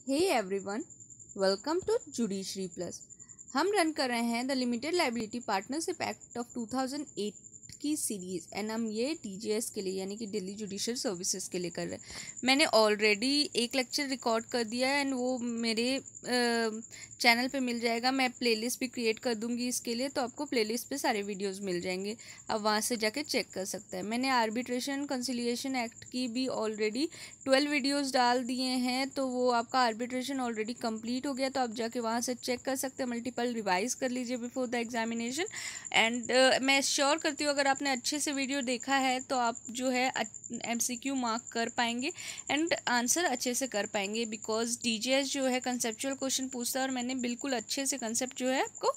Hey everyone, welcome to judiciary plus. हम run कर रहे हैं the limited liability partnership act of 2008 की सीरीज़ एंड हम ये टीजीएस के लिए यानी कि दिल्ली जुडिशल सर्विसेज के लिए कर रहे हैं। मैंने ऑलरेडी एक लेक्चर रिकॉर्ड कर दिया है एंड वो मेरे चैनल पे मिल जाएगा। मैं प्लेलिस्ट भी क्रिएट कर दूंगी इसके लिए, तो आपको प्लेलिस्ट पे सारे वीडियोस मिल जाएंगे। आप वहाँ से जाके चेक कर सकते हैं। मैंने आर्बिट्रेशन कंसिलिएशन एक्ट की भी ऑलरेडी 12 वीडियोस डाल दिए हैं, तो वो आपका आर्बिट्रेशन ऑलरेडी कंप्लीट हो गया, तो आप जाके वहाँ से चेक कर सकते हैं। मल्टीपल रिवाइज कर लीजिए बिफोर द एग्जामिनेशन। एंड मैं श्योर करती हूँ अगर आपने अच्छे से वीडियो देखा है तो आप जो है MCQ मार्क कर पाएंगे एंड आंसर अच्छे से कर पाएंगे, बिकॉज DGS जो है कंसेप्चुअल क्वेश्चन पूछता है और मैंने बिल्कुल अच्छे से कंसेप्ट जो है आपको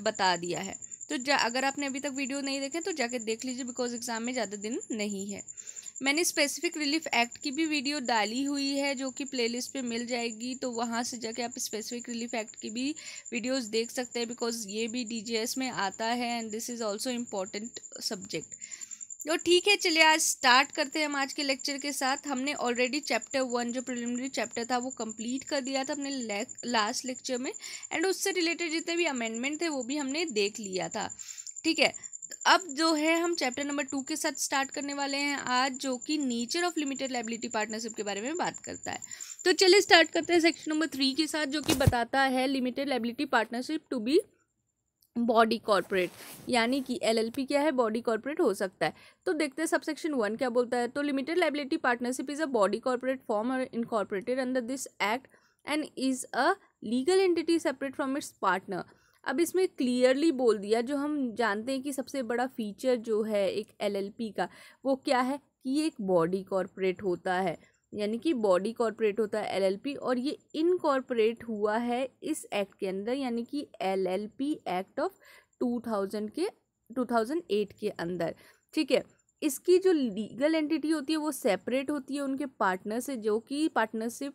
बता दिया है। तो अगर आपने अभी तक वीडियो नहीं देखे तो जाके देख लीजिए, बिकॉज एग्जाम में ज़्यादा दिन नहीं है। मैंने स्पेसिफिक रिलीफ एक्ट की भी वीडियो डाली हुई है जो कि प्लेलिस्ट पे मिल जाएगी, तो वहाँ से जाके आप स्पेसिफिक रिलीफ एक्ट की भी वीडियोस देख सकते हैं, बिकॉज ये भी DGS में आता है and this is also important subject. तो ठीक है, चलिए आज स्टार्ट करते हैं हम आज के लेक्चर के साथ। हमने ऑलरेडी चैप्टर 1 जो प्रिलिमिनरी चैप्टर था वो कंप्लीट कर दिया था अपने लास्ट लेक्चर में, एंड उससे रिलेटेड जितने भी अमेंडमेंट थे वो भी हमने देख लिया था। ठीक है, अब जो है हम चैप्टर नंबर 2 के साथ स्टार्ट करने वाले हैं आज, जो कि nature of limited liability partnership के बारे में बात करता है। तो चलिए स्टार्ट करते हैं सेक्शन नंबर 3 के साथ, जो कि बताता है limited liability partnership to be body corporate, यानी कि LLP क्या है, बॉडी कॉर्पोरेट हो सकता है। तो देखते हैं सबसेक्शन 1 क्या बोलता है। तो limited liability partnership is a body corporate form और incorporated under this act and is a legal entity separate from its partner. अब इसमें क्लियरली बोल दिया, जो हम जानते हैं कि सबसे बड़ा फीचर जो है एक LLP का वो क्या है कि ये एक बॉडी कॉर्पोरेट होता है, यानी कि बॉडी कॉर्पोरेट होता है LLP, और ये इनकॉर्पोरेट हुआ है इस एक्ट के अंदर, यानी कि LLP एक्ट ऑफ 2008 के अंदर। ठीक है, इसकी जो लीगल एंटिटी होती है वो सेपरेट होती है उनके पार्टनर से, जो कि पार्टनरशिप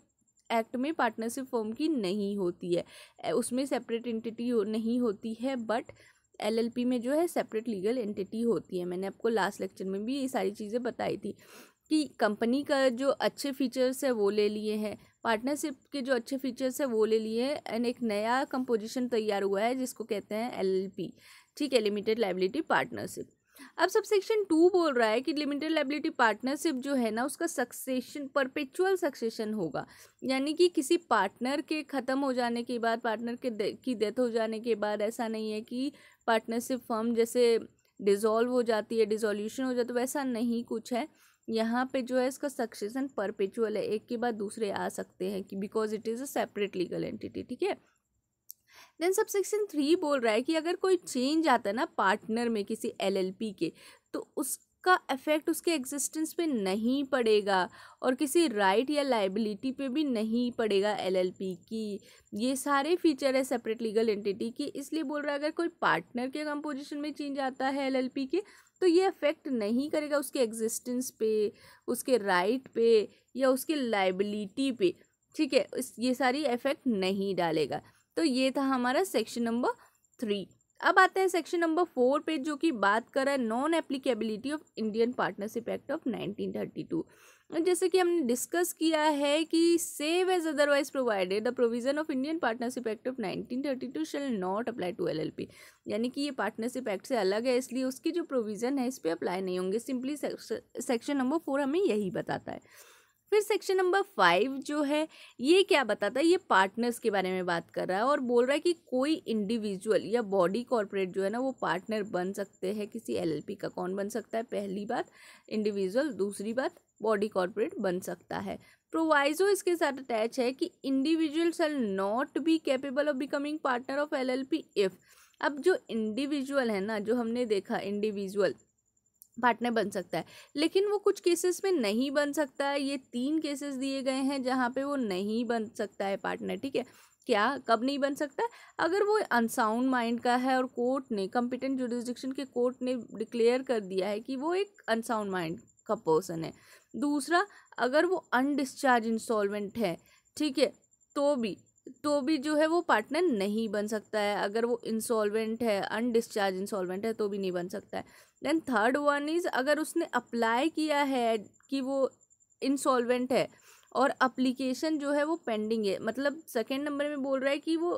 एक्ट में पार्टनरशिप फर्म की नहीं होती है, उसमें सेपरेट एंटिटी नहीं होती है, बट LLP में जो है सेपरेट लीगल एंटिटी होती है। मैंने आपको लास्ट लेक्चर में भी ये सारी चीज़ें बताई थी कि कंपनी का जो अच्छे फीचर्स है वो ले लिए हैं, पार्टनरशिप के जो अच्छे फीचर्स है वो ले लिए हैं, एंड एक नया कंपोजिशन तैयार हुआ है जिसको कहते हैं LLP। ठीक है, लिमिटेड लायबिलिटी पार्टनरशिप। अब सबसेक्शन 2 बोल रहा है कि लिमिटेड लायबिलिटी पार्टनरशिप जो है ना उसका सक्सेशन परपेचुअल सक्सेशन होगा, यानी कि किसी पार्टनर के ख़त्म हो जाने के बाद, पार्टनर के की डेथ हो जाने के बाद, ऐसा नहीं है कि पार्टनरशिप फर्म जैसे डिज़ोल्व हो जाती है, डिसोल्यूशन हो जाता है, वैसा नहीं कुछ है। यहाँ पे जो है इसका सक्सेशन परपेचुअल है, एक के बाद दूसरे आ सकते हैं कि because it is a separate legal entity. ठीक है, देन सबसेक्शन 3 बोल रहा है कि अगर कोई चेंज आता है ना पार्टनर में किसी LLP के, तो उसका इफेक्ट उसके एग्जिस्टेंस पे नहीं पड़ेगा और किसी राइट या लाइबिलिटी पे भी नहीं पड़ेगा LLP की। ये सारे फीचर है सेपरेट लीगल एंटिटी की, इसलिए बोल रहा है अगर कोई पार्टनर के कंपोजिशन में चेंज आता है LLP के, तो ये अफेक्ट नहीं करेगा उसके एग्जिस्टेंस पे, उसके राइट पे या उसके लाइबिलिटी पे। ठीक है, ये सारी इफेक्ट नहीं डालेगा। तो ये था हमारा सेक्शन नंबर 3। अब आते हैं सेक्शन नंबर 4 पे, जो कि बात कर रहा है non applicability of Indian partnership act of 1932। जैसे कि हमने डिस्कस किया है कि save as otherwise provided the provision of Indian partnership act of 1932 shall not apply to LLP, यानी कि ये पार्टनरशिप एक्ट से अलग है, इसलिए उसकी जो प्रोविज़न है इस पर अप्लाई नहीं होंगे। सिंपली सेक्शन नंबर 4 हमें यही बताता है। फिर सेक्शन नंबर 5 जो है ये क्या बताता है, ये पार्टनर्स के बारे में बात कर रहा है और बोल रहा है कि कोई इंडिविजुअल या बॉडी कॉर्पोरेट जो है ना वो पार्टनर बन सकते हैं किसी LLP का। कौन बन सकता है? पहली बात इंडिविजुअल, दूसरी बात बॉडी कॉर्पोरेट बन सकता है। प्रोवाइजो इसके साथ अटैच है कि individual shall not be capable of becoming partner of LLP if. अब जो इंडिविजुअल है ना, जो हमने देखा इंडिविजुअल पार्टनर बन सकता है, लेकिन वो कुछ केसेस में नहीं बन सकता है। ये 3 केसेस दिए गए हैं जहाँ पे वो नहीं बन सकता है पार्टनर। ठीक है, क्या कब नहीं बन सकता है? अगर वो अनसाउंड माइंड का है और कोर्ट ने, कॉम्पिटेंट जुरिसडिक्शन के कोर्ट ने डिक्लेयर कर दिया है कि वो एक अनसाउंड माइंड का पर्सन है। दूसरा, अगर वो अनडिस्चार्ज इंसॉल्वेंट है, ठीक है, तो भी जो है वो पार्टनर नहीं बन सकता है। अगर वो इंसॉल्वेंट है, अनडिस्चार्ज इंसॉल्वेंट है, तो भी नहीं बन सकता है। देन थर्ड वन इज़, अगर उसने अप्लाई किया है कि वो इंसॉल्वेंट है और अप्लीकेशन जो है वो पेंडिंग है, मतलब सेकेंड नंबर में बोल रहा है कि वो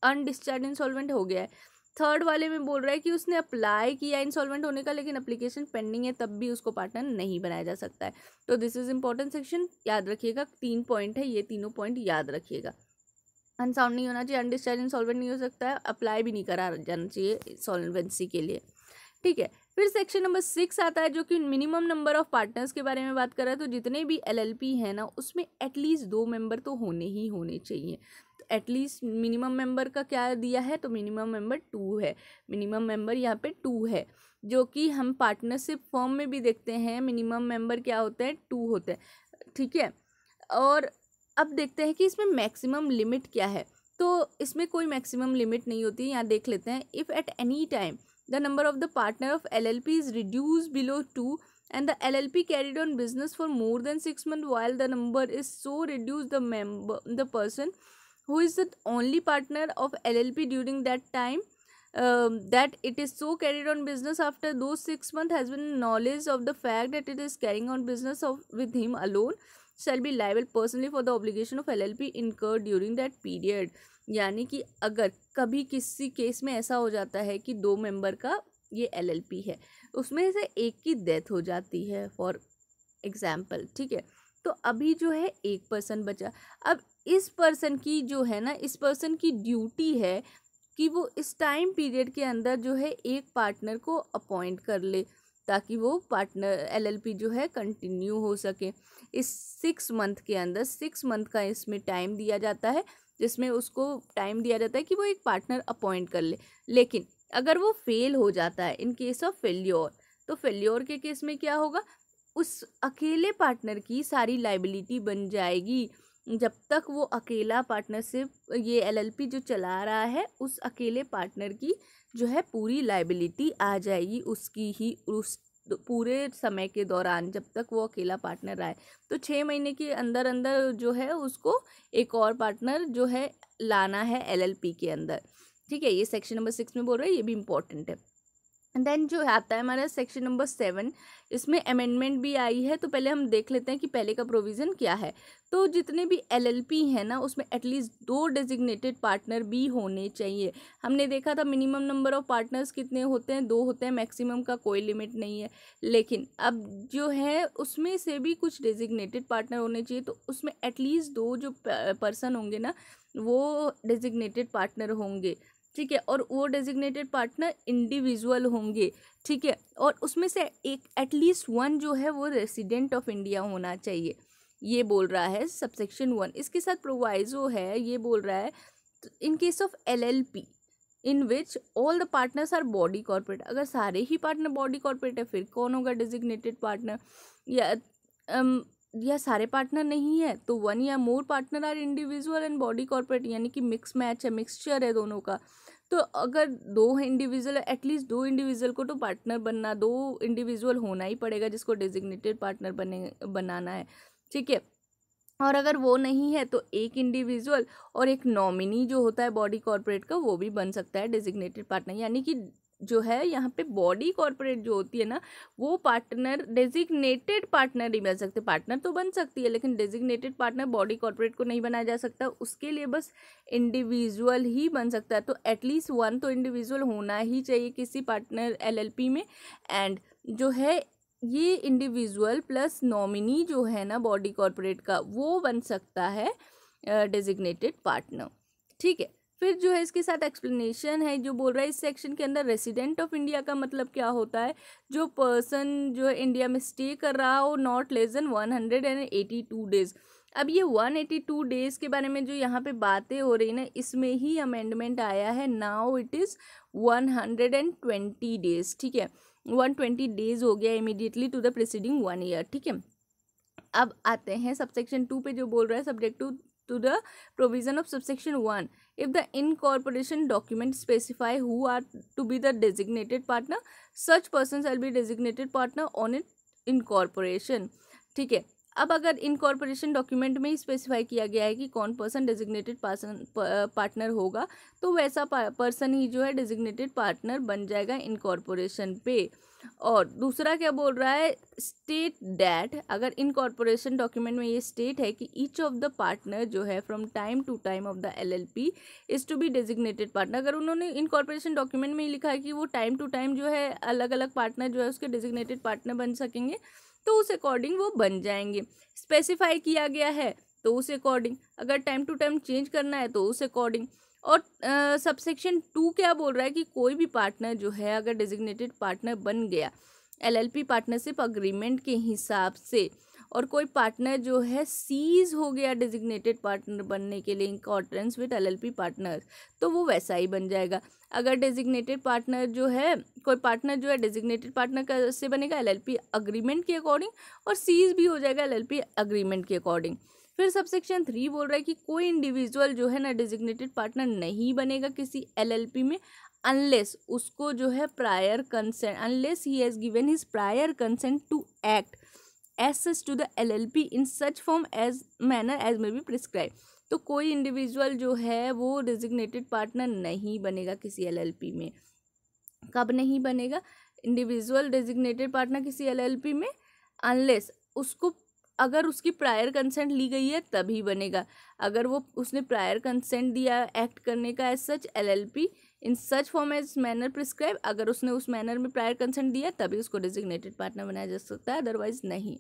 अनडिस्चार्ज इंसॉल्वेंट हो गया है, थर्ड वाले में बोल रहा है कि उसने अप्लाई किया इंसॉल्वेंट होने का लेकिन एप्लीकेशन पेंडिंग है, तब भी उसको पार्टनर नहीं बनाया जा सकता है। तो दिस इज इंपॉर्टेंट सेक्शन, याद रखिएगा 3 पॉइंट है, ये तीनों पॉइंट याद रखिएगा। अनसाउंड नहीं होना चाहिए, अनडिस्चार्ज इंसॉल्वेंट नहीं हो सकता है, अप्लाई भी नहीं करा जाना चाहिए सॉल्वेंसी के लिए, ठीक है। फिर सेक्शन नंबर 6 आता है जो कि मिनिमम नंबर ऑफ पार्टनर्स के बारे में बात कर रहा है। तो जितने भी एलएलपी है ना उसमें एटलीस्ट 2 मेंबर तो होने ही होने चाहिए। तो एटलीस्ट मिनिमम मेंबर का क्या दिया है, तो मिनिमम मेंबर 2 है, मिनिमम मेंबर यहाँ पे 2 है, जो कि हम पार्टनरशिप फॉर्म में भी देखते हैं मिनिमम मेंबर क्या होते हैं, 2 होते हैं, ठीक है। और अब देखते हैं कि इसमें मैक्सिमम लिमिट क्या है। तो इसमें कोई मैक्सिमम लिमिट नहीं होती, यहाँ देख लेते हैं। If at any time the number of the partner of LLP is reduced below 2 and the LLP carried on business for more than 6 months, while the number is so reduced the person who is the only partner of LLP during that time that it is so carried on business after those 6 months has been knowledge of the fact that it is carrying on business with him alone shall be liable personally for the obligation of LLP incurred during that period। यानी कि अगर कभी किसी case में ऐसा हो जाता है कि 2 मेंबर का ये LLP है, उसमें से एक की डेथ हो जाती है फॉर एग्जाम्पल, ठीक है। तो अभी जो है एक पर्सन बचा। अब इस पर्सन की जो है ना, इस पर्सन की ड्यूटी है कि वो इस टाइम पीरियड के अंदर जो है एक पार्टनर को अपॉइंट कर ले ताकि वो पार्टनर LLP जो है कंटिन्यू हो सके। इस 6 मंथ के अंदर 6 मंथ का इसमें टाइम दिया जाता है, जिसमें उसको टाइम दिया जाता है कि वो एक पार्टनर अपॉइंट कर ले। लेकिन अगर वो फेल हो जाता है इन केस ऑफ फेल्योर, तो फेल्योर के केस में क्या होगा, उस अकेले पार्टनर की सारी लाइबिलिटी बन जाएगी। जब तक वो अकेला पार्टनरशिप ये LLP जो चला रहा है, उस अकेले पार्टनर की जो है पूरी लाइबिलिटी आ जाएगी उसकी ही, उस पूरे समय के दौरान जब तक वो अकेला पार्टनर आए। तो 6 महीने के अंदर अंदर जो है उसको एक और पार्टनर जो है लाना है LLP के अंदर, ठीक है। ये सेक्शन नंबर 6 में बोल रहा है, ये भी इम्पोर्टेंट है। देन जो आता है हमारा सेक्शन नंबर 7, इसमें अमेंडमेंट भी आई है। तो पहले हम देख लेते हैं कि पहले का प्रोविज़न क्या है। तो जितने भी LLP हैं ना उसमें एटलीस्ट 2 डेजिग्नेटेड पार्टनर भी होने चाहिए। हमने देखा था मिनिमम नंबर ऑफ पार्टनर्स कितने होते हैं, 2 होते हैं, मैक्सिमम का कोई लिमिट नहीं है। लेकिन अब जो है उसमें से भी कुछ डेजिग्नेटेड पार्टनर होने चाहिए। तो उसमें एटलीस्ट 2 जो पर्सन होंगे ना वो डेजिग्नेटेड पार्टनर होंगे, ठीक है। और वो डेजिग्नेटेड पार्टनर इंडिविजुअल होंगे, ठीक है। और उसमें से एक एटलीस्ट 1 जो है वो रेसिडेंट ऑफ इंडिया होना चाहिए, ये बोल रहा है सबसेक्शन 1। इसके साथ प्रोवाइजो है, ये बोल रहा है इन case of LLP in which all the partners our body corporate. अगर सारे ही पार्टनर बॉडी कॉर्पोरेट है फिर कौन होगा डेजिग्नेटेड पार्टनर, या सारे पार्टनर नहीं है तो 1 या more partner are individual and body corporate, यानी कि मिक्स मैच है, मिक्सचर है दोनों का। तो अगर 2 इंडिविजुअल, एटलीस्ट 2 इंडिविजुअल को तो पार्टनर बनना, 2 इंडिविजुअल होना ही पड़ेगा जिसको डेजिग्नेटेड पार्टनर बनाना है, ठीक है। और अगर वो नहीं है तो एक इंडिविजुअल और एक नॉमिनी जो होता है बॉडी कॉर्पोरेट का वो भी बन सकता है डेजिग्नेटेड पार्टनर। यानी कि जो है यहाँ पे बॉडी कॉर्पोरेट जो होती है ना वो पार्टनर डेजिग्नेटेड पार्टनर नहीं बन सकते। पार्टनर तो बन सकती है लेकिन डेजिग्नेटेड पार्टनर बॉडी कॉर्पोरेट को नहीं बनाया जा सकता, उसके लिए बस इंडिविजुअल ही बन सकता है। तो एटलीस्ट 1 तो इंडिविजुअल होना ही चाहिए किसी पार्टनर LLP में। एंड जो है ये इंडिविजुअल प्लस नॉमिनी जो है ना बॉडी कॉर्पोरेट का वो बन सकता है डेजिग्नेटेड पार्टनर, ठीक है। फिर जो है इसके साथ एक्सप्लेनेशन है जो बोल रहा है इस सेक्शन के अंदर रेसिडेंट ऑफ इंडिया का मतलब क्या होता है, जो पर्सन जो है इंडिया में स्टे कर रहा हो नॉट लेस देन 182 डेज। अब ये 182 डेज के बारे में जो यहाँ पे बातें हो रही ना इसमें ही अमेंडमेंट आया है। नाउ इट इज़ 120 डेज, ठीक है। 120 डेज हो गया immediately to the preceding 1 year, ठीक है। अब आते हैं सबसेक्शन 2 पे जो बोल रहा है subject to the provision of subsection 1, if the incorporation document specify who are to be the designated partner, such person shall be designated partner on it incorporation, ठीक है। अब अगर इनकॉर्पोरेशन डॉक्यूमेंट में ही स्पेसिफाई किया गया है कि कौन पर्सन डेजिग्नेटेड पार्टनर होगा तो वैसा पर्सन ही जो है डेजिग्नेटेड पार्टनर बन जाएगा इनकॉर्पोरेशन पे। और दूसरा क्या बोल रहा है, स्टेट दैट, अगर इनकॉर्पोरेशन डॉक्यूमेंट में ये स्टेट है कि ईच ऑफ द पार्टनर जो है from time to time of the LLP is to be designated partner, अगर उन्होंने इनकॉर्पोरेशन डॉक्यूमेंट में ही लिखा है कि वो टाइम टू टाइम जो है अलग अलग पार्टनर जो है उसके डेजिग्नेटेड पार्टनर बन सकेंगे, तो उस अकॉर्डिंग वो बन जाएंगे। स्पेसिफाई किया गया है तो उस अकॉर्डिंग, अगर टाइम टू टाइम चेंज करना है तो उस अकॉर्डिंग। और सबसेक्शन 2 क्या बोल रहा है कि कोई भी पार्टनर जो है अगर डेजिग्नेटेड पार्टनर बन गया LLP पार्टनरशिप अग्रीमेंट के हिसाब से, और कोई पार्टनर जो है सीज हो गया डेजिग्नेटेड पार्टनर बनने के लिए in accordance with LLP partner, तो वो वैसा ही बन जाएगा। अगर डेजिग्नेटेड पार्टनर जो है, कोई पार्टनर जो है डेजिग्नेटेड पार्टनर से बनेगा LLP अग्रीमेंट के अकॉर्डिंग, और सीज भी हो जाएगा LLP अग्रीमेंट के अकॉर्डिंग। फिर सबसेक्शन 3 बोल रहा है कि कोई इंडिविजुअल जो है ना डेजिग्नेटेड पार्टनर नहीं बनेगा किसी LLP में अनलेस उसको जो है prior consent, unless he has given his prior consent to act as such to the LLP in such form as manner as may be prescribed। तो कोई इंडिविजुअल जो है वो डेजिग्नेटेड पार्टनर नहीं बनेगा किसी LLP में। कब नहीं बनेगा इंडिविजुअल डेजिग्नेटेड पार्टनर किसी LLP में? अनलेस उसको, अगर उसकी प्रायर कंसेंट ली गई है तभी बनेगा। अगर वो उसने प्रायर कंसेंट दिया एक्ट करने का as such LLP in such form as manner prescribe, अगर उसने उस मैनर में प्रायर कंसेंट दिया तभी उसको डेजिग्नेटेड पार्टनर बनाया जा सकता है, अदरवाइज नहीं।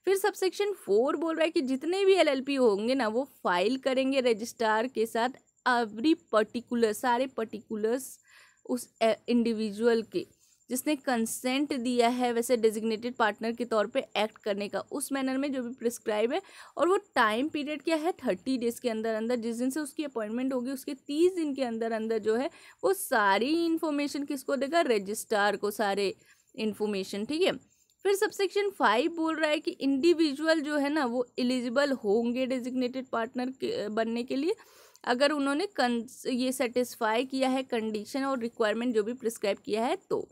फिर सबसेक्शन 4 बोल रहा है कि जितने भी LLP होंगे ना वो फाइल करेंगे रजिस्ट्रार के साथ एवरी पर्टिकुलर, सारे पर्टिकुलर्स उस इंडिविजुअल के जिसने कंसेंट दिया है वैसे डेजिग्नेटेड पार्टनर के तौर पे एक्ट करने का, उस मैनर में जो भी प्रिस्क्राइब है। और वो टाइम पीरियड क्या है 30 डेज के अंदर अंदर, जिस दिन से उसकी अपॉइंटमेंट होगी उसके 30 दिन के अंदर अंदर जो है वो सारी इन्फॉर्मेशन किसको देगा, रजिस्ट्रार को, सारे इन्फॉर्मेशन, ठीक है। फिर सबसेक्शन 5 बोल रहा है कि इंडिविजुअल जो है ना वो एलिजिबल होंगे डेजिग्नेटेड पार्टनर बनने के लिए अगर उन्होंने ये सेटिस्फाई किया है कंडीशन और रिक्वायरमेंट जो भी प्रिस्क्राइब किया है तो।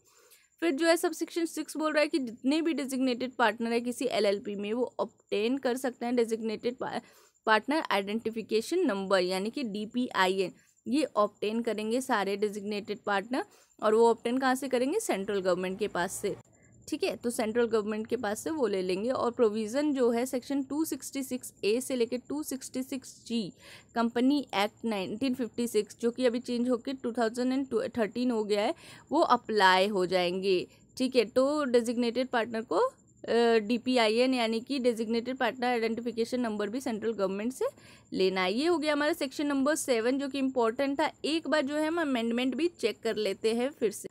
फिर जो है सबसेक्शन 6 बोल रहा है कि जितने भी डेजिग्नेटेड पार्टनर है किसी LLP में वो ऑब्टेन कर सकते हैं डेजिग्नेटेड पार्टनर आइडेंटिफिकेशन नंबर यानी कि DPIN, ये ऑब्टेन करेंगे सारे डेजिग्नेटेड पार्टनर। और वो ऑब्टेन कहाँ से करेंगे, सेंट्रल गवर्नमेंट के पास से, ठीक है। तो सेंट्रल गवर्नमेंट के पास से वो ले लेंगे। और प्रोविज़न जो है सेक्शन 266A से लेकर 266G कंपनी एक्ट 1956 जो कि अभी चेंज होकर 2013 हो गया है, वो अप्लाई हो जाएंगे, ठीक है। तो डेजिग्नेटेड पार्टनर को DPIN यानी कि डेजिग्नेटेड पार्टनर आइडेंटिफिकेशन नंबर भी सेंट्रल गवर्नमेंट से लेना है। ये हो गया हमारा सेक्शन नंबर 7 जो कि इम्पोर्टेंट था। एक बार जो है हम अमेंडमेंट भी चेक कर लेते हैं फिर से।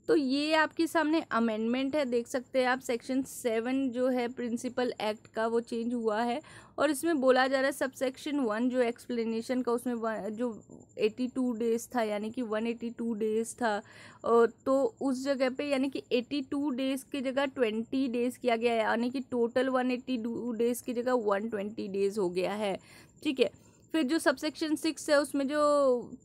तो ये आपके सामने अमेंडमेंट है, देख सकते हैं आप। सेक्शन 7 जो है प्रिंसिपल एक्ट का वो चेंज हुआ है और इसमें बोला जा रहा है सबसेक्शन 1 जो एक्सप्लेनेशन का उसमें जो 82 डेज था यानी कि 182 डेज था, तो उस जगह पे यानी कि 82 डेज की जगह 20 डेज किया गया है, यानी कि टोटल 182 डेज की जगह 120 डेज हो गया है, ठीक है। फिर जो सबसेक्शन 6 है उसमें जो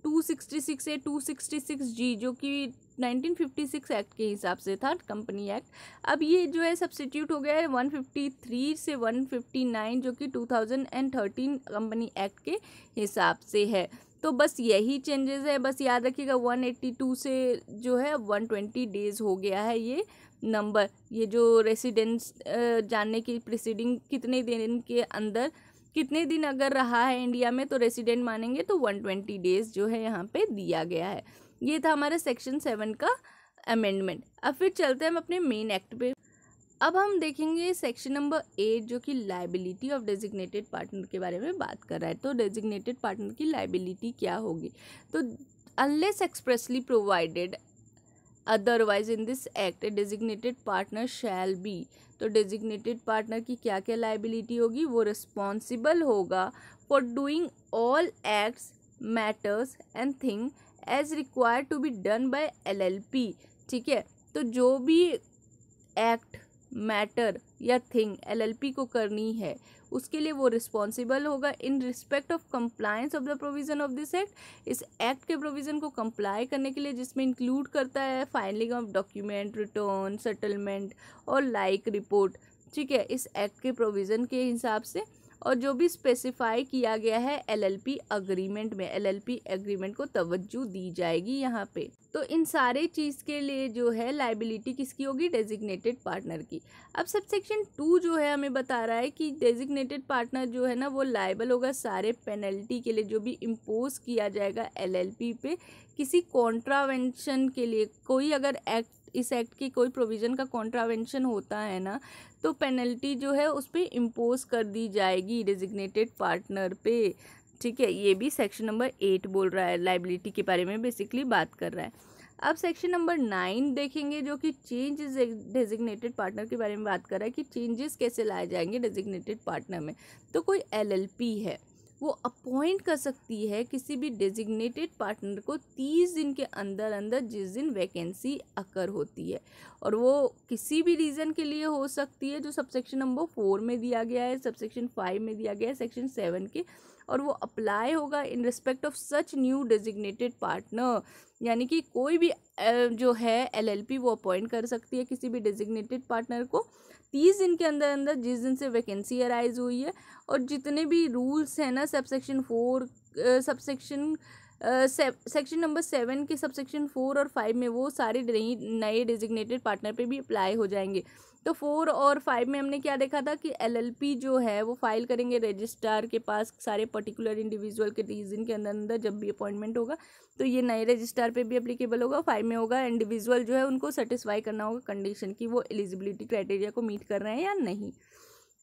266 है 266G जो कि 1956 एक्ट के हिसाब से था, कंपनी एक्ट, अब ये जो है सब्स्टिट्यूट हो गया है 153 से 159 जो कि 2013 कंपनी एक्ट के हिसाब से है। तो बस यही चेंजेस है, बस याद रखिएगा 182 से जो है 120 डेज हो गया है ये नंबर। ये जो रेसिडेंस जानने की प्रीसीडिंग कितने दिन के अंदर, कितने दिन अगर रहा है इंडिया में तो रेसिडेंट मानेंगे, तो 120 डेज जो है यहाँ पे दिया गया है। ये था हमारा सेक्शन 7 का अमेंडमेंट। अब फिर चलते हैं हम अपने मेन एक्ट पे। अब हम देखेंगे सेक्शन नंबर 8 जो कि लाइबिलिटी ऑफ डेजिग्नेटेड पार्टनर के बारे में बात कर रहा है। तो डेजिग्नेटेड पार्टनर की लाइबिलिटी क्या होगी, तो unless expressly provided otherwise in this act designated partner shall be, तो डेजिग्नेटेड पार्टनर की क्या क्या लाइबिलिटी होगी, वो रिस्पॉन्सिबल होगा for doing all acts matters and thing as required to be done by LLP, ठीक है। तो जो भी एक्ट मैटर या थिंग LLP को करनी है उसके लिए वो रिस्पॉन्सिबल होगा in respect of compliance of the provision of this act, इस एक्ट के प्रोविज़न को कंप्लाई करने के लिए, जिसमें इंक्लूड करता है filing of document, return, settlement और लाइक रिपोर्ट, ठीक है, इस एक्ट के प्रोविज़न के हिसाब से। और जो भी स्पेसिफाई किया गया है एलएलपी अग्रीमेंट में, एलएलपी एग्रीमेंट को तवज्जो दी जाएगी यहाँ पे। तो इन सारे चीज़ के लिए जो है लाइबिलिटी किसकी होगी, डेजिग्नेटेड पार्टनर की। अब सबसेक्शन 2 जो है हमें बता रहा है कि डेजिग्नेटेड पार्टनर जो है ना वो लाइबल होगा सारे पेनल्टी के लिए जो भी इम्पोज किया जाएगा एलएलपी पे किसी कॉन्ट्रावेंशन के लिए। कोई अगर एक्ट, इस एक्ट की कोई प्रोविज़न का कॉन्ट्रावेंशन होता है ना तो पेनल्टी जो है उस पर इम्पोज कर दी जाएगी डेजिग्नेटेड पार्टनर पे। ठीक है, ये भी सेक्शन नंबर 8 बोल रहा है, लाइबिलिटी के बारे में बेसिकली बात कर रहा है। अब सेक्शन नंबर 9 देखेंगे जो कि चेंजेस डेजिग्नेटेड पार्टनर के बारे में बात कर रहा है कि चेंजेस कैसे लाए जाएंगे डेजिग्नेटेड पार्टनर में। तो कोई एलएलपी है वो अपॉइंट कर सकती है किसी भी डेजिग्नेटेड पार्टनर को 30 दिन के अंदर अंदर जिस दिन वैकेंसी अकर होती है, और वो किसी भी रीज़न के लिए हो सकती है जो सबसेक्शन नंबर 4 में दिया गया है, सबसेक्शन 5 में दिया गया है, सेक्शन 7 के, और वो अप्लाई होगा in respect of such new designated partner. यानी कि कोई भी जो है एलएलपी वो अपॉइंट कर सकती है किसी भी डेजिग्नेटेड पार्टनर को 30 दिन के अंदर अंदर जिस दिन से वैकेंसी अराइज हुई है। और जितने भी रूल्स हैं ना सबसेक्शन 4 सेक्शन नंबर 7 के सबसेक्शन 4 और 5 में वो सारे नए डेजिग्नेटेड पार्टनर पे भी अप्लाई हो जाएंगे। तो 4 और 5 में हमने क्या देखा था कि एलएलपी जो है वो फाइल करेंगे रजिस्ट्रार के पास सारे पर्टिकुलर इंडिविजुअल के 30 दिन के अंदर अंदर जब भी अपॉइंटमेंट होगा, तो ये नए रजिस्ट्रार पे भी एप्लीकेबल होगा। 5 में होगा इंडिविजुअल जो है उनको सेटिस्फाई करना होगा कंडीशन की वो एलिजिबिलिटी क्राइटेरिया को मीट कर रहे हैं या नहीं।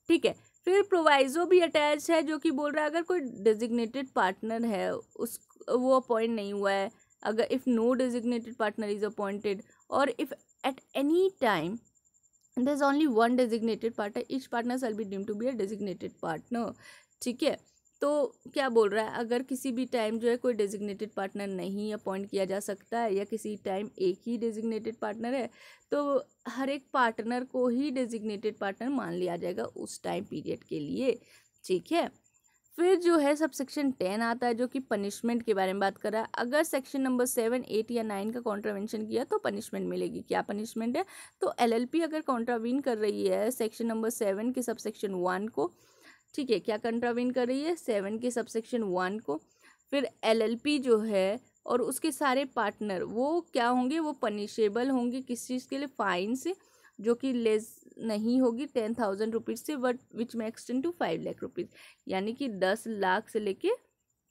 ठीक है, फिर प्रोवाइजो भी अटैच है जो कि बोल रहा है अगर कोई डेजिग्नेटेड पार्टनर है उस वो अपॉइंट नहीं हुआ है, अगर if no designated partner is appointed और if at any time there is only one designated partner, each partner shall be deemed to be a designated partner। ठीक है, तो क्या बोल रहा है अगर किसी भी टाइम जो है कोई डेजिग्नेटेड पार्टनर नहीं अपॉइंट किया जा सकता है या किसी टाइम एक ही डेजिग्नेटेड पार्टनर है तो हर एक पार्टनर को ही डेजिग्नेटेड पार्टनर मान लिया जाएगा उस टाइम पीरियड के लिए। ठीक है, फिर जो है सबसेक्शन 10 आता है जो कि पनिशमेंट के बारे में बात कर रहा है। अगर सेक्शन नंबर 7, 8 या 9 का कॉन्ट्रावेंशन किया तो पनिशमेंट मिलेगी। क्या पनिशमेंट है, तो एलएलपी अगर कॉन्ट्रावीन कर रही है सेक्शन नंबर 7 के सबसेक्शन 1 को, ठीक है, क्या कॉन्ट्रावीन कर रही है 7 के सबसेक्शन 1 को, फिर एलएलपी जो है और उसके सारे पार्टनर वो क्या होंगे, वो पनिशेबल होंगे किस चीज़ के लिए, फाइन से, जो कि लेस नहीं होगी 10,000 रुपीज़ से, बट विच में एक्सटेंड टू 5 लाख रुपीज़, यानी कि 10 लाख से लेके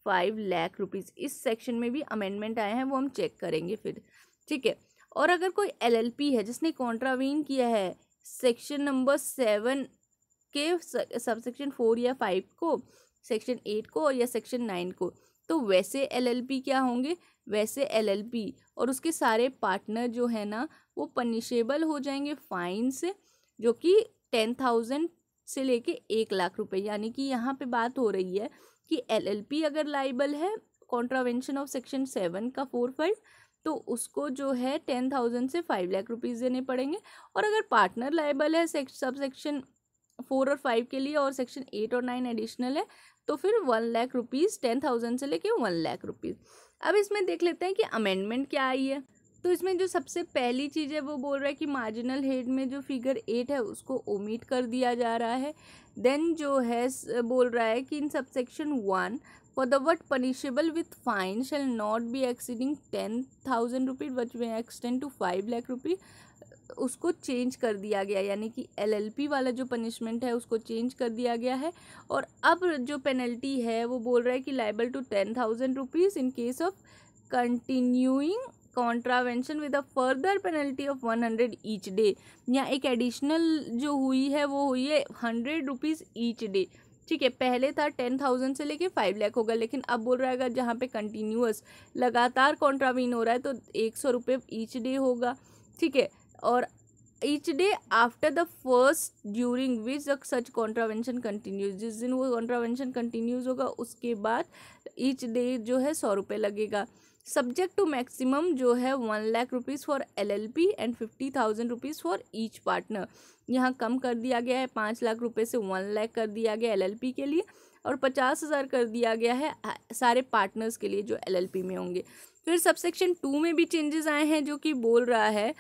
5 लाख रुपीज़। इस सेक्शन में भी अमेंडमेंट आए हैं वो हम चेक करेंगे फिर। ठीक है, और अगर कोई एलएलपी है जिसने कॉन्ट्रावीन किया है सेक्शन नंबर 7 के सबसेक्शन 4 या 5 को, सेक्शन 8 को या सेक्शन 9 को, तो वैसे एलएलपी क्या होंगे, वैसे एलएलपी और उसके सारे पार्टनर जो है ना वो पनिशेबल हो जाएंगे फाइन से, जो कि 10,000 से लेके 1 लाख रुपए। यानी कि यहाँ पे बात हो रही है कि एलएलपी अगर लाइबल है कॉन्ट्रावेंशन ऑफ सेक्शन 7 का 4, 5 तो उसको जो है 10,000 से 5 लाख रुपीज़ देने पड़ेंगे। और अगर पार्टनर लाइबल है सब सेक्शन 4 और 5 के लिए और सेक्शन 8 और 9 एडिशनल है तो फिर 1 लाख रुपीज़, 10,000 से लेके 1 लाख रुपीज़। अब इसमें देख लेते हैं कि अमेंडमेंट क्या आई है। तो इसमें जो सबसे पहली चीज़ है वो बोल रहा है कि मार्जिनल हेड में जो फिगर 8 है उसको ओमिट कर दिया जा रहा है। देन जो है बोल रहा है कि in subsection 1 for the word punishable with fine shall not be exceeding 10,000 rupees विच में एक्सटेंड टू 5 लाख रुपीज़, उसको चेंज कर दिया गया। यानी कि एलएलपी वाला जो पनिशमेंट है उसको चेंज कर दिया गया है। और अब जो पेनल्टी है वो बोल रहा है कि liable to 10,000 rupees in case of continuing contravention with a further penalty of 100 each day. यहाँ एक एडिशनल जो हुई है वो हुई है 100 रुपीज़ ईच डे। ठीक है, पहले था 10,000 से लेके 5 लाख होगा, लेकिन अब बोल रहा है अगर जहाँ पे कंटिन्यूअस लगातार कॉन्ट्रावीन हो रहा है तो 100 रुपये ईच डे होगा। ठीक है, और each day after the first during which such contravention continues, जिस दिन वो कॉन्ट्रावेंशन कंटिन्यूज होगा उसके बाद ईच डे जो है 100 रुपये लगेगा। सब्जेक्ट टू मैक्सिमम जो है 1 lakh rupees for LLP and 50,000 rupees for each partner. यहाँ कम कर दिया गया है, 5 लाख रुपए से 1 लाख कर दिया गया एलएलपी के लिए और 50,000 कर दिया गया है सारे पार्टनर्स के लिए जो एलएलपी में होंगे। फिर सबसेक्शन 2 में भी चेंजेस आए हैं जो कि बोल रहा है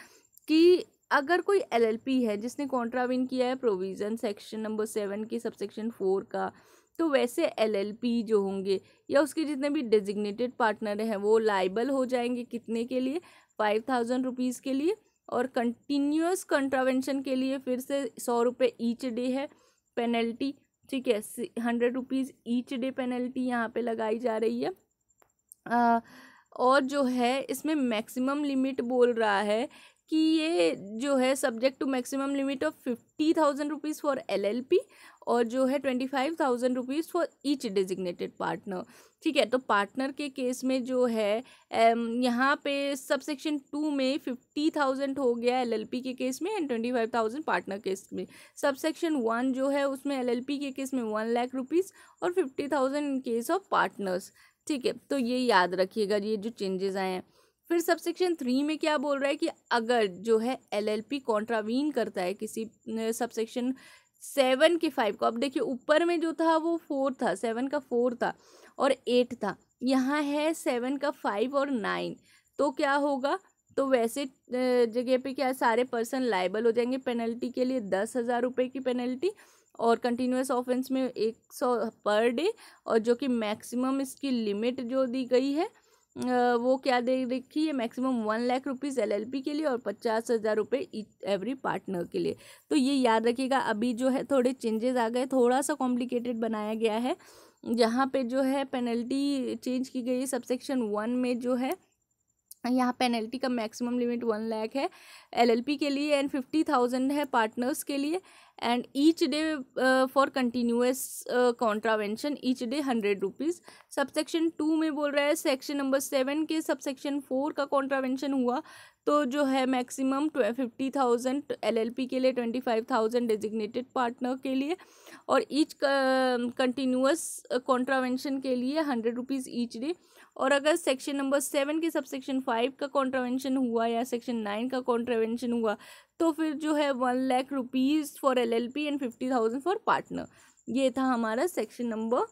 कि अगर कोई एलएलपी है जिसने कॉन्ट्रावीन किया है प्रोविज़न सेक्शन नंबर 7 की सबसेक्शन 4 का तो वैसे एलएलपी जो होंगे या उसके जितने भी डेजिग्नेटेड पार्टनर हैं वो लाइबल हो जाएंगे कितने के लिए, 5,000 रुपीज़ के लिए। और कंटिन्यूअस कंट्रावेंशन के लिए फिर से 100 रुपये ईच डे है पेनल्टी, ठीक है। 100 रुपीज़ ईच डे पेनल्टी यहाँ पे लगाई जा रही है। और जो है इसमें मैक्सिमम लिमिट बोल रहा है कि ये जो है subject to maximum limit of 50,000 rupees for LLP और जो है 25,000 rupees for each designated partner, ठीक है। तो पार्टनर के केस में जो है यहाँ पे सबसेक्शन 2 में 50,000 हो गया एलएलपी के केस में एंड 25,000 पार्टनर केस में। सबसेक्शन 1 जो है उसमें एलएलपी के केस में 1 लाख रुपीज़ और 50,000 इन केस ऑफ पार्टनर्स, ठीक है। तो ये याद रखिएगा ये जो चेंजेस आए हैं। फिर सबसेक्शन 3 में क्या बोल रहा है कि अगर जो है एलएलपी कॉन्ट्रावीन करता है किसी सबसेक्शन 7 के 5 को, अब देखिए ऊपर में जो था वो 4 था, 7 का 4 था और 8 था, यहाँ है 7 का 5 और 9, तो क्या होगा, तो वैसे जगह पे क्या सारे पर्सन लाइबल हो जाएंगे पेनल्टी के लिए, 10,000 रुपये की पेनल्टी और कंटिन्यूअस ऑफेंस में 100 पर डे, और जो कि मैक्सिमम इसकी लिमिट जो दी गई है वो क्या दे रखी है, मैक्सिमम 1 लाख रुपीज़ एलएलपी के लिए और 50,000 रुपये एवरी पार्टनर के लिए। तो ये याद रखिएगा। अभी जो है थोड़े चेंजेस आ गए, थोड़ा सा कॉम्प्लिकेटेड बनाया गया है, जहाँ पे जो है पेनल्टी चेंज की गई है। सबसेक्शन 1 में जो है यहाँ पेनल्टी का मैक्सिमम लिमिट 1 लाख है एलएलपी के लिए एंड 50,000 है पार्टनर्स के लिए and each day for continuous contravention each day 100 rupees. Subsection 2 में बोल रहा है सेक्शन नंबर 7 के सबसेक्शन 4 का कॉन्ट्रावेंशन हुआ तो जो है मैक्सिमम 50,000 एलएलपी के लिए, 25,000 डेजिग्नेटेड पार्टनर के लिए और ईच कंटिन्यूअस कॉन्ट्रावेंशन के लिए 100 रुपीज़ ईच डे। और अगर सेक्शन नंबर 7 के सबसेक्शन 5 का कॉन्ट्रावेंशन हुआ या सेक्शन 9 का कॉन्ट्रावेंशन हुआ तो फिर जो है 1 lakh rupees for LLP and 50,000 for partner. ये था हमारा सेक्शन नंबर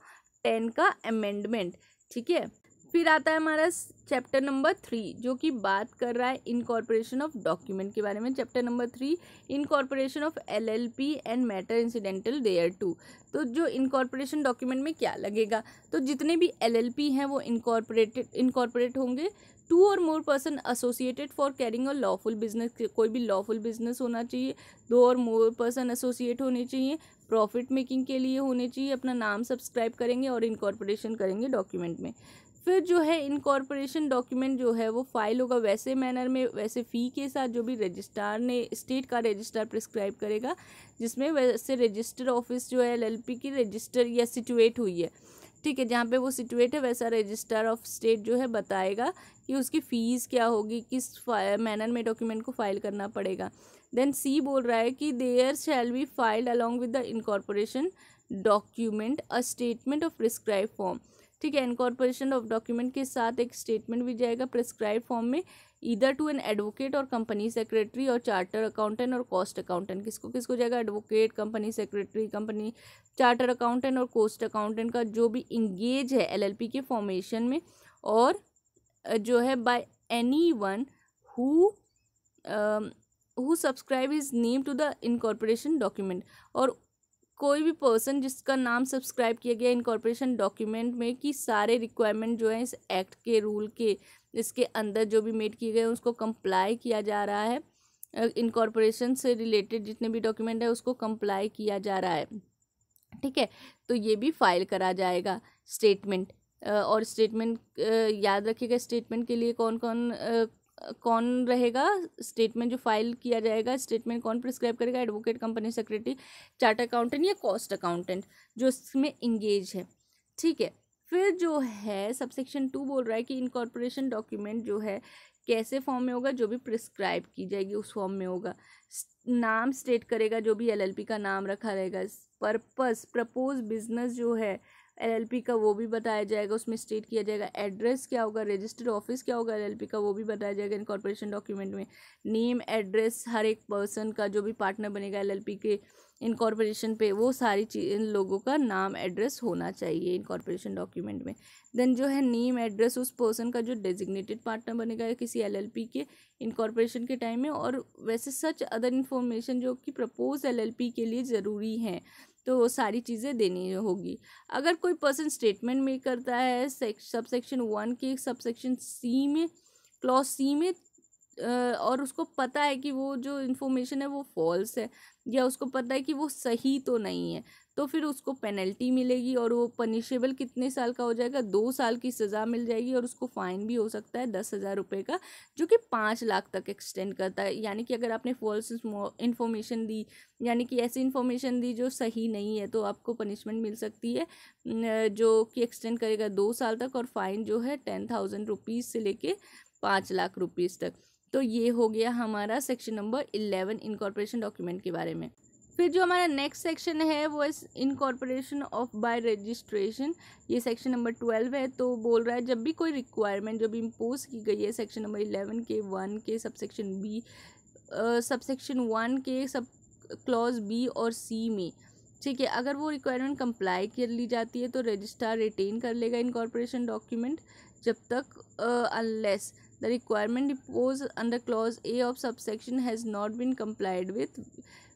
10 का अमेंडमेंट, ठीक है। फिर आता है हमारा चैप्टर नंबर 3 जो कि बात कर रहा है इनकॉर्पोरेशन ऑफ डॉक्यूमेंट के बारे में। Chapter number 3 incorporation of LLP and matter incidental thereto. तो जो इनकॉर्पोरेशन डॉक्यूमेंट में क्या लगेगा, तो जितने भी एलएलपी हैं वो इनकॉर्पोरेट होंगे। 2 और more person associated for carrying a lawful business, कोई भी लॉफुल बिजनेस होना चाहिए, 2 और मोर पर्सन एसोसिएट होने चाहिए, प्रॉफिट मेकिंग के लिए होने चाहिए, अपना नाम सब्सक्राइब करेंगे और इनकॉर्पोरेशन करेंगे डॉक्यूमेंट में। फिर जो है इनकॉर्पोरेशन डॉक्यूमेंट जो है वो फाइल होगा वैसे मैनर में, वैसे फ़ी के साथ जो भी रजिस्ट्रार ने स्टेट का रजिस्ट्रार प्रिस्क्राइब करेगा, जिसमें वैसे रजिस्टर ऑफिस जो है एलएलपी की रजिस्टर या सिचुएट हुई है, ठीक है, जहाँ पे वो सिचुएट है वैसा रजिस्ट्रार ऑफ स्टेट जो है बताएगा कि उसकी फ़ीस क्या होगी, किस मैनर में डॉक्यूमेंट को फाइल करना पड़ेगा। देन सी बोल रहा है कि there shall be filed along with the incorporation document a statement of prescribe form, ठीक है। इनकॉर्पोरेशन ऑफ डॉक्यूमेंट के साथ एक स्टेटमेंट भी जाएगा प्रिस्क्राइब फॉर्म में, ईदर टू एन एडवोकेट और कंपनी सेक्रेटरी और चार्टर अकाउंटेंट और कॉस्ट अकाउंटेंट। किसको किसको जाएगा, advocate, company secretary, company charter accountant और कॉस्ट अकाउंटेंट का जो भी इंगेज है एलएलपी के फॉर्मेशन में, और जो है by any one who subscribe his name to the incorporation document, और कोई भी पर्सन जिसका नाम सब्सक्राइब किया गया इनकॉर्पोरेशन डॉक्यूमेंट में कि सारे रिक्वायरमेंट जो है इस एक्ट के रूल के इसके अंदर जो भी मेट किए गए हैं उसको कंप्लाई किया जा रहा है, इनकॉर्पोरेशन से रिलेटेड जितने भी डॉक्यूमेंट है उसको कंप्लाई किया जा रहा है, ठीक है। तो ये भी फाइल करा जाएगा स्टेटमेंट। और स्टेटमेंट याद रखिएगा, स्टेटमेंट के लिए कौन रहेगा, स्टेटमेंट जो फाइल किया जाएगा, स्टेटमेंट कौन प्रिस्क्राइब करेगा, advocate, company secretary, chart accountant या कॉस्ट अकाउंटेंट जो इसमें इंगेज है, ठीक है। फिर जो है सबसेक्शन 2 बोल रहा है कि इनकॉर्पोरेशन डॉक्यूमेंट जो है कैसे फॉर्म में होगा, जो भी प्रिस्क्राइब की जाएगी उस फॉर्म में होगा। नाम स्टेट करेगा, जो भी एलएलपी का नाम रखा रहेगा, पर्पस, प्रपोज बिजनेस जो है एलएलपी का वो भी बताया जाएगा, उसमें स्टेट किया जाएगा। एड्रेस क्या होगा, रजिस्टर्ड ऑफिस क्या होगा एलएलपी का वो भी बताया जाएगा इनकॉर्पोरेशन डॉक्यूमेंट में। नेम, एड्रेस, हर एक पर्सन का जो भी पार्टनर बनेगा एलएलपी के इनकॉर्पोरेशन पे वो सारी चीज़ लोगों का नाम एड्रेस होना चाहिए इनकॉर्पोरेशन डॉक्यूमेंट में। देन जो है नेम एड्रेस उस पर्सन का जो डेजिग्नेटेड पार्टनर बनेगा किसी एलएलपी के इनकॉर्पोरेशन के टाइम में, और वैसे सच अदर इन्फॉर्मेशन जो कि प्रपोज एलएलपी के लिए ज़रूरी हैं, तो वो सारी चीज़ें देनी होगी। अगर कोई पर्सन स्टेटमेंट मेक करता है सब सेक्शन 1 के सब सेक्शन सी में, क्लॉज सी में, और उसको पता है कि वो जो इन्फॉर्मेशन है वो फॉल्स है, या उसको पता है कि वो सही तो नहीं है, तो फिर उसको पेनल्टी मिलेगी और वो पनिशेबल कितने साल का हो जाएगा, 2 साल की सज़ा मिल जाएगी, और उसको फ़ाइन भी हो सकता है 10,000 रुपये का, जो कि 5 लाख तक एक्सटेंड करता है। यानी कि अगर आपने फॉल्स इन्फॉर्मेशन दी, यानी कि ऐसी इन्फॉर्मेशन दी जो सही नहीं है, तो आपको पनिशमेंट मिल सकती है जो कि एक्सटेंड करेगा 2 साल तक, और फाइन जो है 10,000 रुपीज़ से लेके 5 लाख रुपीज़ तक। तो ये हो गया हमारा सेक्शन नंबर 11 इनकॉर्पोरेशन डॉक्यूमेंट के बारे में। फिर जो हमारा नेक्स्ट सेक्शन है वो है इनकॉर्पोरेशन ऑफ बाय रजिस्ट्रेशन, ये सेक्शन नंबर 12 है। तो बोल रहा है जब भी कोई रिक्वायरमेंट जो भी इम्पोज की गई है सेक्शन नंबर 11 के 1 के सबसेक्शन बी, सबसेक्शन 1 के सब क्लॉज बी और सी में, ठीक है, अगर वो रिक्वायरमेंट कंप्लाई कर ली जाती है तो रजिस्ट्रार रिटेन कर लेगा इनकॉर्पोरेशन डॉक्यूमेंट जब तक unless the requirement imposed under clause A of subsection has not been complied with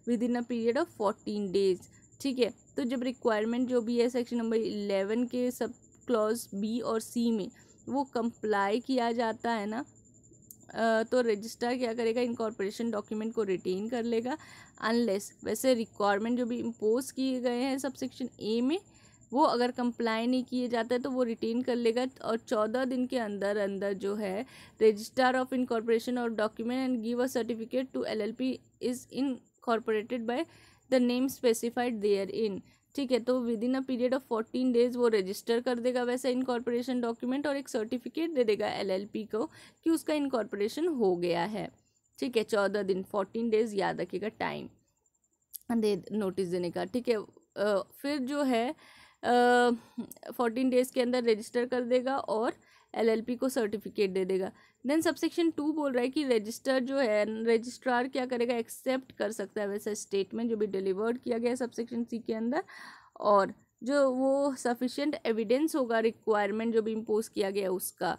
within a period of 14 days। ठीक है, तो जब रिक्वायरमेंट जो भी है सेक्शन नंबर 11 के सब क्लॉज बी और सी में वो कंप्लाई किया जाता है ना, तो रजिस्ट्रार क्या करेगा, इनकॉर्पोरेशन डॉक्यूमेंट को रिटेन कर लेगा, अनलेस वैसे रिक्वायरमेंट जो भी इम्पोज किए गए हैं सब सेक्शन ए में वो अगर कंप्लाई नहीं किए जाते तो वो रिटेन कर लेगा, और 14 दिन के अंदर अंदर जो है रजिस्ट्रार ऑफ इनकॉर्पोरेशन और document and give a certificate to LLP is incorporated by the name specified therein. ठीक है, तो within a period of 14 days वो रजिस्टर कर देगा वैसा इनकॉर्पोरेशन डॉक्यूमेंट, और एक सर्टिफिकेट दे देगा LLP को कि उसका इनकॉर्पोरेशन हो गया है। ठीक है, 14 दिन 14 डेज याद रखिएगा टाइम दे नोटिस देने का। ठीक है, फिर जो है 14 डेज़ के अंदर रजिस्टर कर देगा और LLP को सर्टिफिकेट दे देगा। देन सबसेक्शन 2 बोल रहा है कि रजिस्टर जो है रजिस्ट्रार क्या करेगा, एक्सेप्ट कर सकता है वैसा स्टेटमेंट जो भी डिलीवर्ड किया गया है सबसेक्शन सी के अंदर, और जो वो सफिशिएंट एविडेंस होगा रिक्वायरमेंट जो भी इम्पोज किया गया उसका।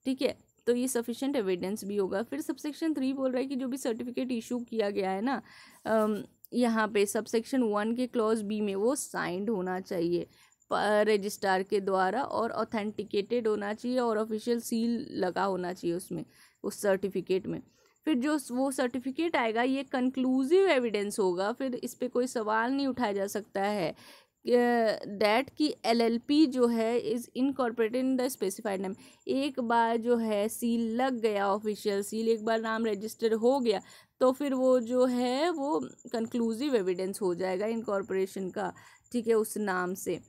ठीक है, तो ये सफिशिएंट एविडेंस भी होगा। फिर सबसेक्शन 3 बोल रहा है कि जो भी सर्टिफिकेट इशू किया गया है ना यहाँ पे सबसेक्शन 1 के क्लॉज बी में वो साइंड होना चाहिए रजिस्ट्रार के द्वारा, और ऑथेंटिकेटेड होना चाहिए, और ऑफिशियल सील लगा होना चाहिए उसमें उस सर्टिफिकेट में। फिर जो वो सर्टिफिकेट आएगा ये कंक्लूसिव एविडेंस होगा, फिर इस पर कोई सवाल नहीं उठाया जा सकता है डैट की LLP जो है is incorporated in the specified name. एक बार जो है सील लग गया, ऑफिशियल सील, एक बार नाम रजिस्टर हो गया, तो फिर वो जो है वो कंक्लूसिव एविडेंस हो जाएगा इनकॉर्पोरेशन का। ठीक है, उस नाम से।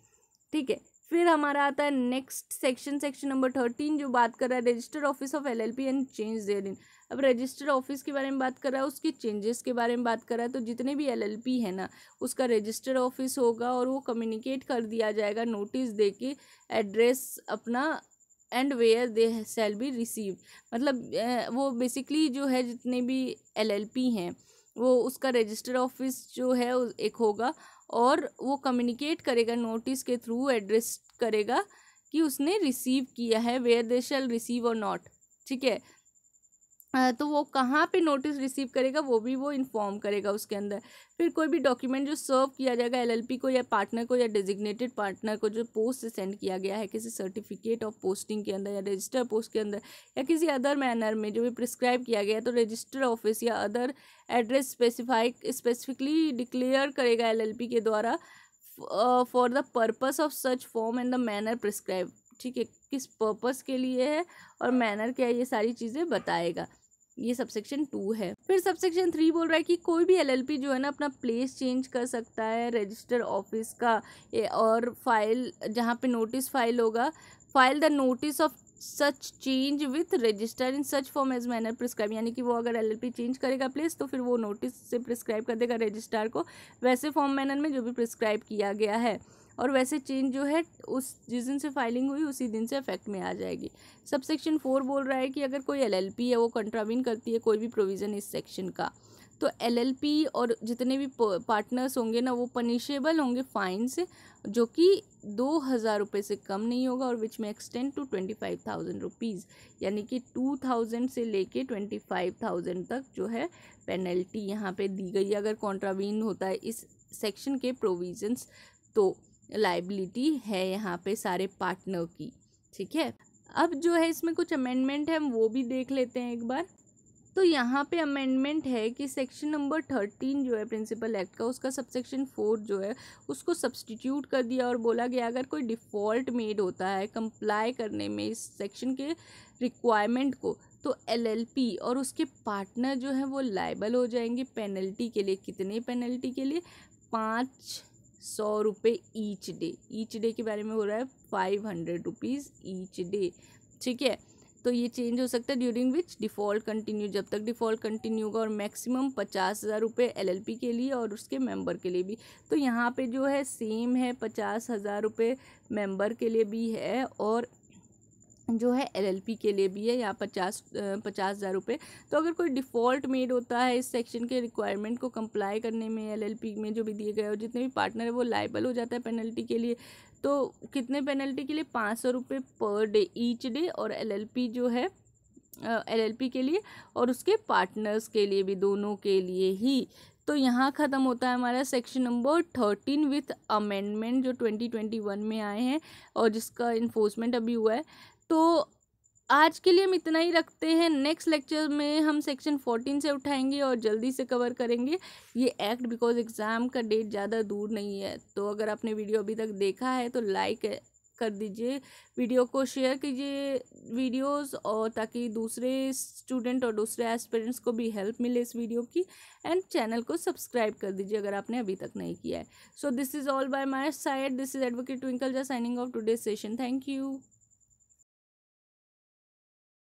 ठीक है, फिर हमारा आता है नेक्स्ट सेक्शन, सेक्शन नंबर 13 जो बात कर रहा है register office of LLP and change therein. अब रजिस्टर ऑफिस के बारे में बात कर रहा है, उसके चेंजेस के बारे में बात कर रहा है। तो जितने भी LLP है ना उसका रजिस्टर ऑफिस होगा, और वो कम्युनिकेट कर दिया जाएगा नोटिस दे के एड्रेस अपना, and where they shall be receive. मतलब वो बेसिकली जो है जितने भी LLP हैं वो उसका रजिस्टर ऑफिस जो है एक होगा, और वो कम्युनिकेट करेगा नोटिस के थ्रू, एड्रेस करेगा कि उसने रिसीव किया है, वेयर दे शैल रिसीव और नॉट। ठीक है, तो वो कहाँ पे नोटिस रिसीव करेगा वो भी वो इन्फॉर्म करेगा उसके अंदर। फिर कोई भी डॉक्यूमेंट जो सर्व किया जाएगा LLP को या पार्टनर को या डेजिग्नेटेड पार्टनर को जो पोस्ट से सेंड किया गया है किसी सर्टिफिकेट ऑफ पोस्टिंग के अंदर या रजिस्टर पोस्ट के अंदर या किसी अदर मैनर में जो भी प्रिस्क्राइब किया गया है, तो रजिस्टर ऑफिस या अदर एड्रेस स्पेसिफिकली डिक्लेयर करेगा LLP के द्वारा for the purpose of such form and the manner prescribe. ठीक है, किस पर्पस के लिए है और मैनर क्या है, ये सारी चीज़ें बताएगा। ये सबसेक्शन 2 है। फिर सबसेक्शन 3 बोल रहा है कि कोई भी LLP जो है ना अपना प्लेस चेंज कर सकता है रजिस्टर ऑफिस का, और फाइल जहाँ पे नोटिस फाइल होगा, file the notice of such change with register in such form as manner prescribe. यानी कि वो अगर LLP चेंज करेगा प्लेस तो फिर वो नोटिस से प्रिस्क्राइब कर देगा रजिस्ट्रार को वैसे फॉर्म मैनर में जो भी प्रिस्क्राइब किया गया है, और वैसे चेंज जो है उस जिस दिन से फाइलिंग हुई उसी दिन से इफेक्ट में आ जाएगी। सबसेक्शन 4 बोल रहा है कि अगर कोई LLP है वो कंट्रावीन करती है कोई भी प्रोविज़न इस सेक्शन का, तो LLP और जितने भी पार्टनर्स होंगे ना वो पनिशेबल होंगे फाइन से, जो कि 2,000 रुपये से कम नहीं होगा, और विच में एक्सटेंड टू 25,000 रुपीज़। यानी कि 2,000 से लेके 25,000 तक जो है पेनल्टी यहाँ पे दी गई है अगर कॉन्ट्रावीन होता है इस सेक्शन के प्रोविजंस। तो लाइबिलिटी है यहाँ पे सारे पार्टनर की, ठीक है। अब जो है इसमें कुछ अमेंडमेंट है, हम वो भी देख लेते हैं एक बार। तो यहाँ पे अमेंडमेंट है कि सेक्शन नंबर 13 जो है प्रिंसिपल एक्ट का, उसका सबसेक्शन 4 जो है उसको सब्सटीट्यूट कर दिया और बोला गया अगर कोई डिफ़ॉल्ट मेड होता है कंप्लाई करने में इस सेक्शन के रिक्वायरमेंट को, तो एलएलपी और उसके पार्टनर जो है वो लायबल हो जाएंगे पेनल्टी के लिए। कितने पेनल्टी के लिए? 500 रुपये ईच डे के बारे में हो रहा है, 500 रुपीज़ ईच डे, ठीक है। तो ये चेंज हो सकता है ड्यूरिंग विच डिफ़ॉल्ट कंटिन्यू, जब तक डिफ़ॉल्ट कंटिन्यू होगा, और मैक्सिमम 50,000 रुपये एलएलपी के लिए और उसके मेंबर के लिए भी। तो यहाँ पे जो है सेम है, 50,000 रुपये मेंबर के लिए भी है और जो है एलएलपी के लिए भी है, यहाँ 50,000 रुपये। तो अगर कोई डिफ़ॉल्ट मेड होता है इस सेक्शन के रिक्वायरमेंट को कंप्लाई करने में, एलएलपी में जो भी दिए गए और जितने भी पार्टनर है वो लायबल हो जाता है पेनल्टी के लिए। तो कितने पेनल्टी के लिए? 500 रुपये पर डे ईच डे, और एलएलपी जो है एलएलपी के लिए और उसके पार्टनर्स के लिए भी, दोनों के लिए ही। तो यहाँ ख़त्म होता है हमारा सेक्शन नंबर 13 विथ अमेंडमेंट जो 2021 में आए हैं और जिसका इन्फोर्समेंट अभी हुआ है। तो आज के लिए हम इतना ही रखते हैं। नेक्स्ट लेक्चर में हम सेक्शन 14 से उठाएंगे और जल्दी से कवर करेंगे ये एक्ट, बिकॉज एग्ज़ाम का डेट ज़्यादा दूर नहीं है। तो अगर आपने वीडियो अभी तक देखा है तो लाइक कर दीजिए, वीडियो को शेयर कीजिए वीडियोस, और ताकि दूसरे स्टूडेंट और दूसरे एस्पिरेंट्स को भी हेल्प मिले इस वीडियो की। एंड चैनल को सब्सक्राइब कर दीजिए अगर आपने अभी तक नहीं किया है। So this is all by my side, this is advocate Twinkle Jha signing off today's session. Thank you.